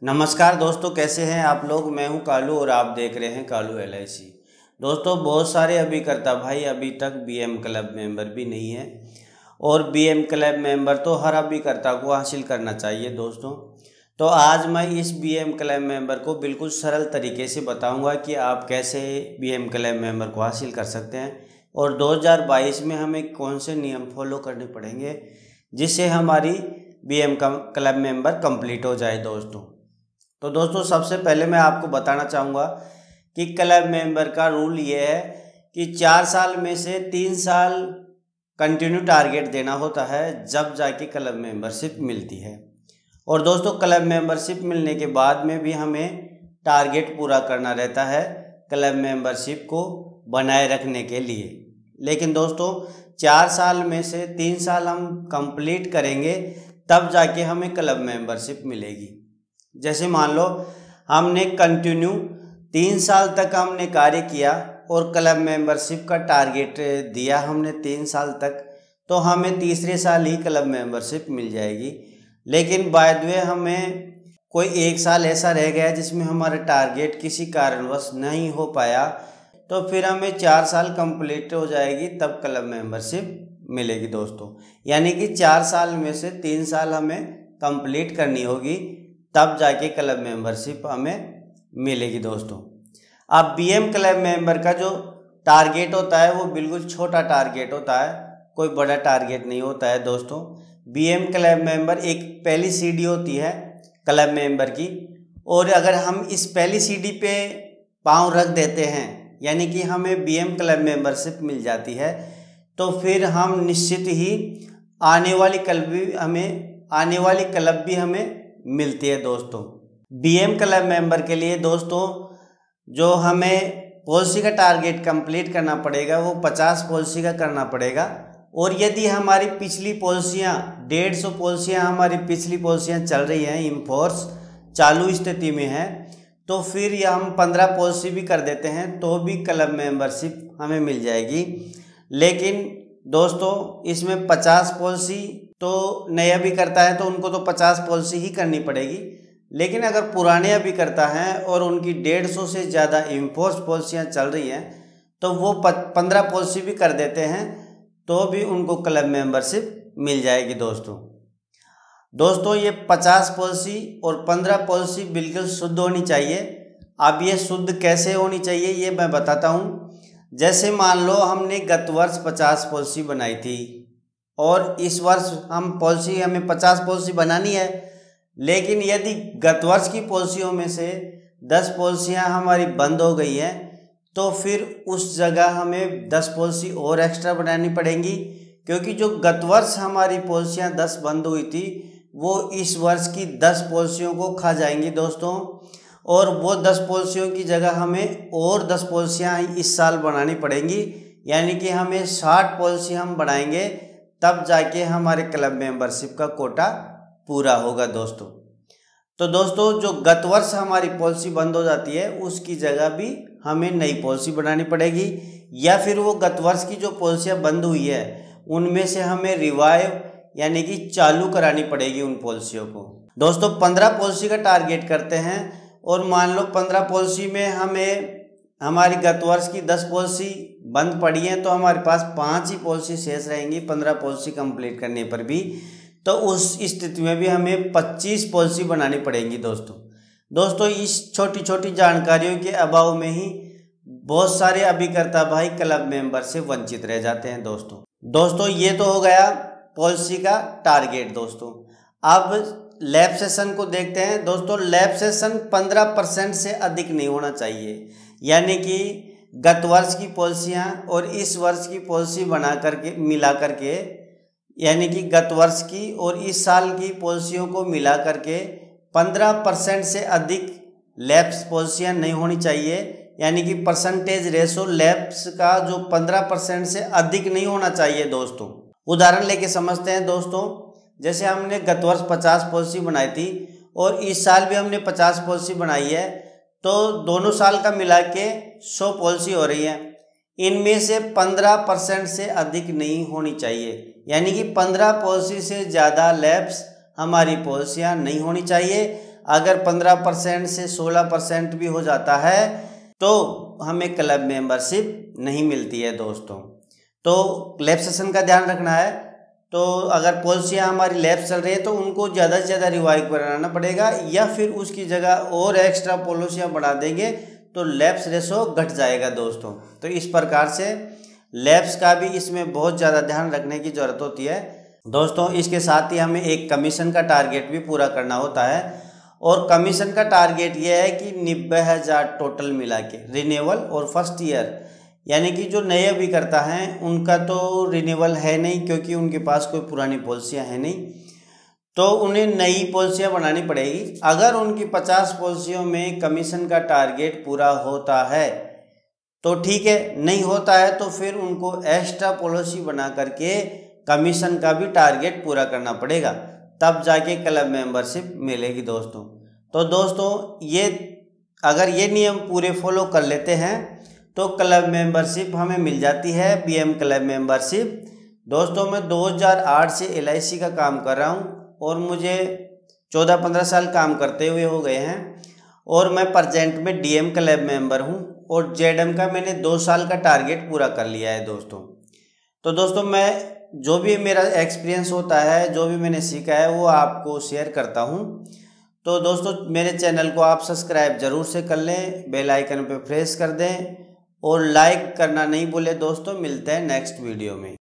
नमस्कार दोस्तों, कैसे हैं आप लोग। मैं हूं कालू और आप देख रहे हैं कालू LIC। दोस्तों, बहुत सारे अभिकर्ता भाई अभी तक BM क्लब मेंबर भी नहीं है और BM क्लब मेंबर तो हर अभिकर्ता को हासिल करना चाहिए दोस्तों। तो आज मैं इस BM क्लब मेंबर को बिल्कुल सरल तरीके से बताऊंगा कि आप कैसे BM क्लब मेंबर को हासिल कर सकते हैं और 2022 में हमें कौन से नियम फॉलो करने पड़ेंगे जिससे हमारी BM क्लब मेंबर कंप्लीट हो जाए दोस्तों। तो दोस्तों, सबसे पहले मैं आपको बताना चाहूँगा कि क्लब मेंबर का रूल ये है कि 4 साल में से 3 साल कंटिन्यू टारगेट देना होता है, जब जाके क्लब मेंबरशिप मिलती है। और दोस्तों, क्लब मेंबरशिप मिलने के बाद में भी हमें टारगेट पूरा करना रहता है क्लब मेंबरशिप को बनाए रखने के लिए। लेकिन दोस्तों, 4 साल में से 3 साल हम कंप्लीट करेंगे तब जाके हमें क्लब मेंबरशिप मिलेगी। जैसे मान लो हमने कंटिन्यू 3 साल तक हमने कार्य किया और क्लब मेंबरशिप का टारगेट दिया हमने 3 साल तक, तो हमें तीसरे साल ही क्लब मेंबरशिप मिल जाएगी। लेकिन बाय द वे हमें कोई 1 साल ऐसा रह गया जिसमें हमारा टारगेट किसी कारणवश नहीं हो पाया, तो फिर हमें 4 साल कंप्लीट हो जाएगी तब क्लब मेंबरशिप मिलेगी दोस्तों। यानी कि 4 साल में से 3 साल हमें कंप्लीट करनी होगी, तब जाके क्लब मेंबरशिप हमें मिलेगी दोस्तों। अब BM क्लब मेंबर का जो टारगेट होता है वो बिल्कुल छोटा टारगेट होता है, कोई बड़ा टारगेट नहीं होता है दोस्तों। BM क्लब मेंबर एक पहली सीढ़ी होती है क्लब मेंबर की, और अगर हम इस पहली सीढ़ी पे पाँव रख देते हैं यानी कि हमें BM क्लब मेंबरशिप मिल जाती है, तो फिर हम निश्चित ही आने वाली क्लब भी हमें मिलती है दोस्तों। BM क्लब मेंबर के लिए दोस्तों जो हमें पॉलिसी का टारगेट कंप्लीट करना पड़ेगा वो 50 पॉलिसी का करना पड़ेगा। और यदि हमारी पिछली पॉलिसियाँ 150 पॉलिसियाँ हमारी पिछली पॉलिसियाँ चल रही हैं, इन फोर्स चालू स्थिति में है, तो फिर यह हम 15 पॉलिसी भी कर देते हैं तो भी क्लब मेंबरशिप हमें मिल जाएगी। लेकिन दोस्तों, इसमें 50 पॉलिसी तो नया भी करता है तो उनको तो 50 पॉलिसी ही करनी पड़ेगी। लेकिन अगर पुराने अभी करता है और उनकी 150 से ज़्यादा इम्पोर्स पॉलिसियाँ चल रही हैं तो वो 15 पॉलिसी भी कर देते हैं तो भी उनको क्लब मेंबरशिप मिल जाएगी दोस्तों। ये 50 पॉलिसी और 15 पॉलिसी बिल्कुल शुद्ध होनी चाहिए। अब ये शुद्ध कैसे होनी चाहिए ये मैं बताता हूँ। जैसे मान लो हमने गत वर्ष 50 पॉलिसी बनाई थी और इस वर्ष हमें 50 पॉलिसी बनानी है, लेकिन यदि गत वर्ष की पॉलिसियों में से 10 पॉलिसियाँ हमारी बंद हो गई हैं तो फिर उस जगह हमें 10 पॉलिसी और एक्स्ट्रा बनानी पड़ेंगी, क्योंकि जो गत वर्ष हमारी पॉलिसियाँ 10 बंद हुई थी वो इस वर्ष की 10 पॉलिसियों को खा जाएंगी दोस्तों। और वो 10 पॉलिसियों की जगह हमें और 10 पॉलिसियाँ इस साल बनानी पड़ेंगी, यानी कि हमें 60 पॉलिसी हम बनाएंगे तब जाके हमारे क्लब मेंबरशिप का कोटा पूरा होगा दोस्तों। तो दोस्तों, जो गत वर्ष हमारी पॉलिसी बंद हो जाती है उसकी जगह भी हमें नई पॉलिसी बनानी पड़ेगी, या फिर वो गत वर्ष की जो पॉलिसियाँ बंद हुई है उनमें से हमें रिवाइव यानी कि चालू करानी पड़ेगी उन पॉलिसियों को। दोस्तों, 15 पॉलिसी का टारगेट करते हैं और मान लो 15 पॉलिसी में हमारी गत वर्ष की 10 पॉलिसी बंद पड़ी हैं तो हमारे पास 5 ही पॉलिसी शेष रहेंगी 15 पॉलिसी कंप्लीट करने पर भी। तो उस स्थिति में भी हमें 25 पॉलिसी बनानी पड़ेंगी दोस्तों। इस छोटी छोटी जानकारियों के अभाव में ही बहुत सारे अभिकर्ता भाई क्लब मेंबर से वंचित रह जाते हैं दोस्तों। ये तो हो गया पॉलिसी का टारगेट दोस्तों। अब लैब सेशन को देखते हैं दोस्तों। लैब सेशन 15% से अधिक नहीं होना चाहिए, यानी कि गत वर्ष की पॉलिसियाँ और इस वर्ष की पॉलिसी बना करके मिला करके, यानी कि गत वर्ष की और इस साल की पॉलिसियों को मिला करके 15% से अधिक लैप्स पॉलिसियाँ नहीं होनी चाहिए, यानी कि परसेंटेज रेशो लैप्स का जो 15% से अधिक नहीं होना चाहिए दोस्तों। उदाहरण लेके समझते हैं दोस्तों। जैसे हमने गत वर्ष 50 पॉलिसी बनाई थी और इस साल भी हमने 50 पॉलिसी बनाई है, तो दोनों साल का मिला के 100 पॉलिसी हो रही है। इनमें से 15% से अधिक नहीं होनी चाहिए, यानी कि 15 पॉलिसी से ज़्यादा लैप्स हमारी पॉलिसियाँ नहीं होनी चाहिए। अगर 15% से 16% भी हो जाता है तो हमें क्लब मेंबरशिप नहीं मिलती है दोस्तों। तो लैब सेशन का ध्यान रखना है। तो अगर पॉलिसियाँ हमारी लैब चल रही है तो उनको ज़्यादा से ज़्यादा रिवाइव कराना पड़ेगा, या फिर उसकी जगह और एक्स्ट्रा पॉलिसियाँ बढ़ा देंगे तो लैप्स रेशो घट जाएगा दोस्तों। तो इस प्रकार से लैप्स का भी इसमें बहुत ज़्यादा ध्यान रखने की ज़रूरत होती है दोस्तों। इसके साथ ही हमें एक कमीशन का टारगेट भी पूरा करना होता है, और कमीशन का टारगेट यह है कि 90,000 टोटल मिला के रिन्यूअल और फर्स्ट ईयर, यानी कि जो नए अभी करता है उनका तो रिन्यूअल है नहीं, क्योंकि उनके पास कोई पुरानी पॉलिसियाँ है नहीं, तो उन्हें नई पॉलिसियाँ बनानी पड़ेगी। अगर उनकी 50 पॉलिसियों में कमीशन का टारगेट पूरा होता है तो ठीक है, नहीं होता है तो फिर उनको एक्स्ट्रा पॉलिसी बना करके कमीशन का भी टारगेट पूरा करना पड़ेगा, तब जाके क्लब मेंबरशिप मिलेगी दोस्तों। तो दोस्तों ये अगर ये नियम पूरे फॉलो कर लेते हैं तो क्लब मेंबरशिप हमें मिल जाती है, बीएम क्लब मेंबरशिप। दोस्तों मैं 2008 से LIC का काम कर रहा हूँ और मुझे 14-15 साल काम करते हुए हो गए हैं, और मैं प्रेजेंट में DM क्लब मेंबर हूँ, और JM का मैंने 2 साल का टारगेट पूरा कर लिया है दोस्तों। तो दोस्तों मैं जो भी मेरा एक्सपीरियंस होता है, जो भी मैंने सीखा है वो आपको शेयर करता हूँ। तो दोस्तों मेरे चैनल को आप सब्सक्राइब ज़रूर से कर लें, बेल आइकन पे प्रेस कर दें, और लाइक करना नहीं भूलें दोस्तों। मिलते हैं नेक्स्ट वीडियो में।